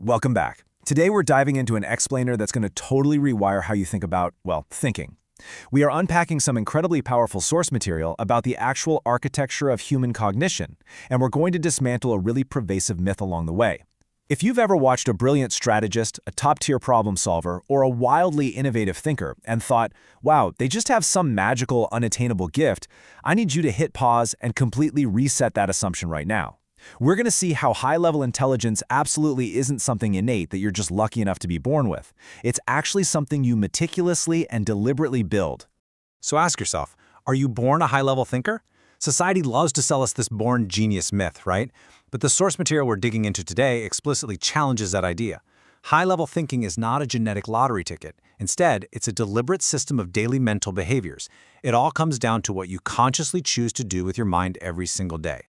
Welcome back. Today we're diving into an explainer that's going to totally rewire how you think about, well, thinking. We are unpacking some incredibly powerful source material about the actual architecture of human cognition, and we're going to dismantle a really pervasive myth along the way. If you've ever watched a brilliant strategist, a top-tier problem solver, or a wildly innovative thinker and thought, wow, they just have some magical, unattainable gift, I need you to hit pause and completely reset that assumption right now. We're going to see how high-level intelligence absolutely isn't something innate that you're just lucky enough to be born with. It's actually something you meticulously and deliberately build. So ask yourself, are you born a high-level thinker? Society loves to sell us this born genius myth, right? But the source material we're digging into today explicitly challenges that idea. High-level thinking is not a genetic lottery ticket. Instead, it's a deliberate system of daily mental behaviors. It all comes down to what you consciously choose to do with your mind every single day.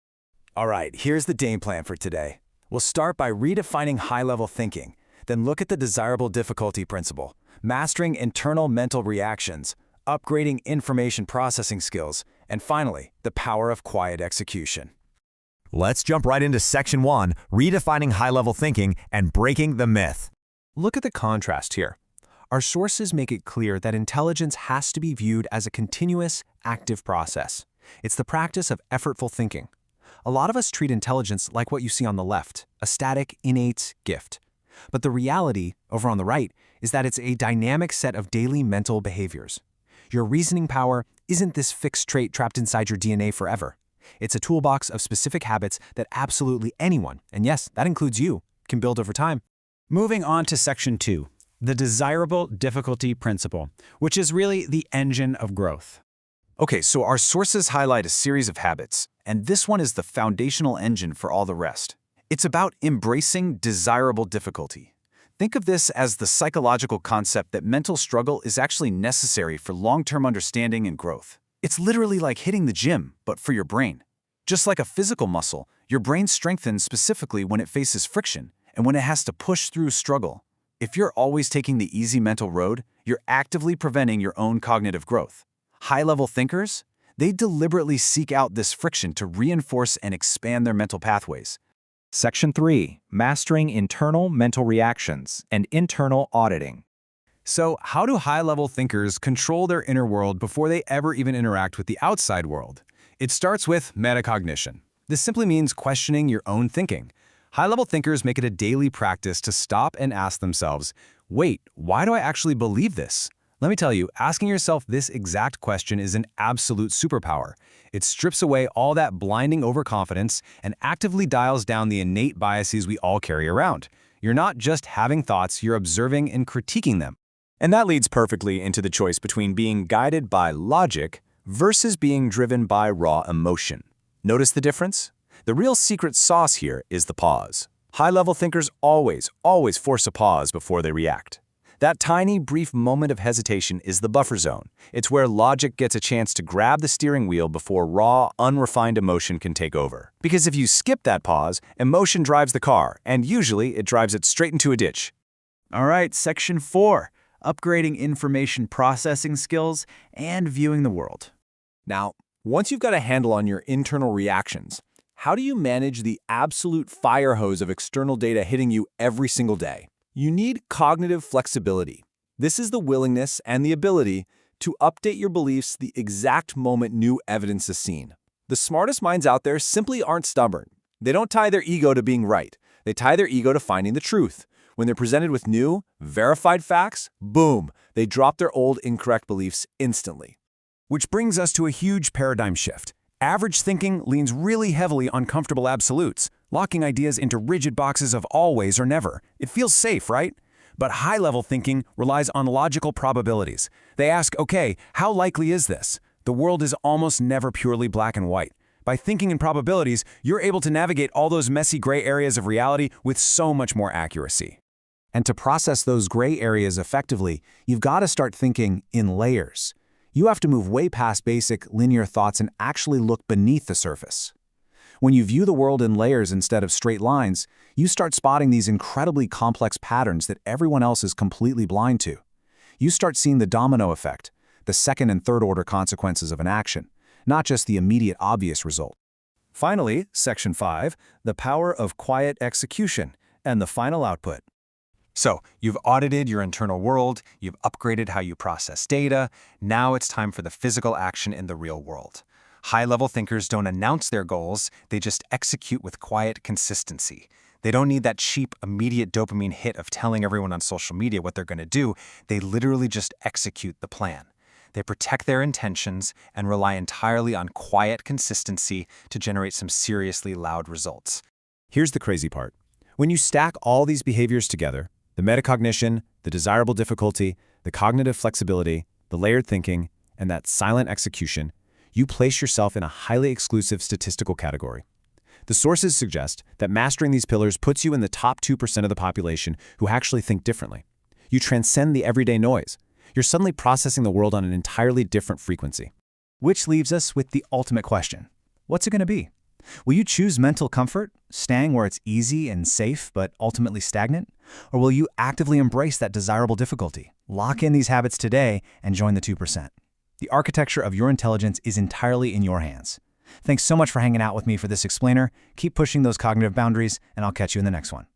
All right, here's the game plan for today. We'll start by redefining high-level thinking, then look at the desirable difficulty principle, mastering internal mental reactions, upgrading information processing skills, and finally, the power of quiet execution. Let's jump right into Section 1, redefining high-level thinking and breaking the myth. Look at the contrast here. Our sources make it clear that intelligence has to be viewed as a continuous, active process. It's the practice of effortful thinking. A lot of us treat intelligence like what you see on the left, a static, innate gift. But the reality, over on the right, is that it's a dynamic set of daily mental behaviors. Your reasoning power isn't this fixed trait trapped inside your DNA forever. It's a toolbox of specific habits that absolutely anyone, and yes, that includes you, can build over time. Moving on to Section 2, the desirable difficulty principle, which is really the engine of growth. Okay, so our sources highlight a series of habits, and this one is the foundational engine for all the rest. It's about embracing desirable difficulty. Think of this as the psychological concept that mental struggle is actually necessary for long-term understanding and growth. It's literally like hitting the gym, but for your brain. Just like a physical muscle, your brain strengthens specifically when it faces friction and when it has to push through struggle. If you're always taking the easy mental road, you're actively preventing your own cognitive growth. High-level thinkers, they deliberately seek out this friction to reinforce and expand their mental pathways. Section 3, mastering internal mental reactions and internal auditing. So, how do high-level thinkers control their inner world before they ever even interact with the outside world? It starts with metacognition. This simply means questioning your own thinking. High-level thinkers make it a daily practice to stop and ask themselves, wait, why do I actually believe this? Let me tell you, asking yourself this exact question is an absolute superpower. It strips away all that blinding overconfidence and actively dials down the innate biases we all carry around. You're not just having thoughts, you're observing and critiquing them. And that leads perfectly into the choice between being guided by logic versus being driven by raw emotion. Notice the difference? The real secret sauce here is the pause. High-level thinkers always force a pause before they react. That tiny, brief moment of hesitation is the buffer zone. It's where logic gets a chance to grab the steering wheel before raw, unrefined emotion can take over. Because if you skip that pause, emotion drives the car, and usually it drives it straight into a ditch. All right, Section 4, upgrading information processing skills and viewing the world. Now, once you've got a handle on your internal reactions, how do you manage the absolute fire hose of external data hitting you every single day? You need cognitive flexibility. This is the willingness and the ability to update your beliefs the exact moment new evidence is seen. The smartest minds out there simply aren't stubborn. They don't tie their ego to being right. They tie their ego to finding the truth. When they're presented with new, verified facts, boom, they drop their old incorrect beliefs instantly. Which brings us to a huge paradigm shift. Average thinking leans really heavily on comfortable absolutes, locking ideas into rigid boxes of always or never. It feels safe, right? But high-level thinking relies on logical probabilities. They ask, okay, how likely is this? The world is almost never purely black and white. By thinking in probabilities, you're able to navigate all those messy gray areas of reality with so much more accuracy. And to process those gray areas effectively, you've got to start thinking in layers. You have to move way past basic, linear thoughts and actually look beneath the surface. When you view the world in layers instead of straight lines, you start spotting these incredibly complex patterns that everyone else is completely blind to. You start seeing the domino effect, the second and third order consequences of an action, not just the immediate obvious result. Finally, Section 5, the power of quiet execution, and the final output. So, you've audited your internal world, you've upgraded how you process data, now it's time for the physical action in the real world. High-level thinkers don't announce their goals, they just execute with quiet consistency. They don't need that cheap, immediate dopamine hit of telling everyone on social media what they're going to do, they literally just execute the plan. They protect their intentions and rely entirely on quiet consistency to generate some seriously loud results. Here's the crazy part. When you stack all these behaviors together, the metacognition, the desirable difficulty, the cognitive flexibility, the layered thinking, and that silent execution, you place yourself in a highly exclusive statistical category. The sources suggest that mastering these pillars puts you in the top 2% of the population who actually think differently. You transcend the everyday noise. You're suddenly processing the world on an entirely different frequency. Which leaves us with the ultimate question. What's it going to be? Will you choose mental comfort, staying where it's easy and safe but ultimately stagnant? Or will you actively embrace that desirable difficulty, lock in these habits today, and join the 2%? The architecture of your intelligence is entirely in your hands. Thanks so much for hanging out with me for this explainer. Keep pushing those cognitive boundaries, and I'll catch you in the next one.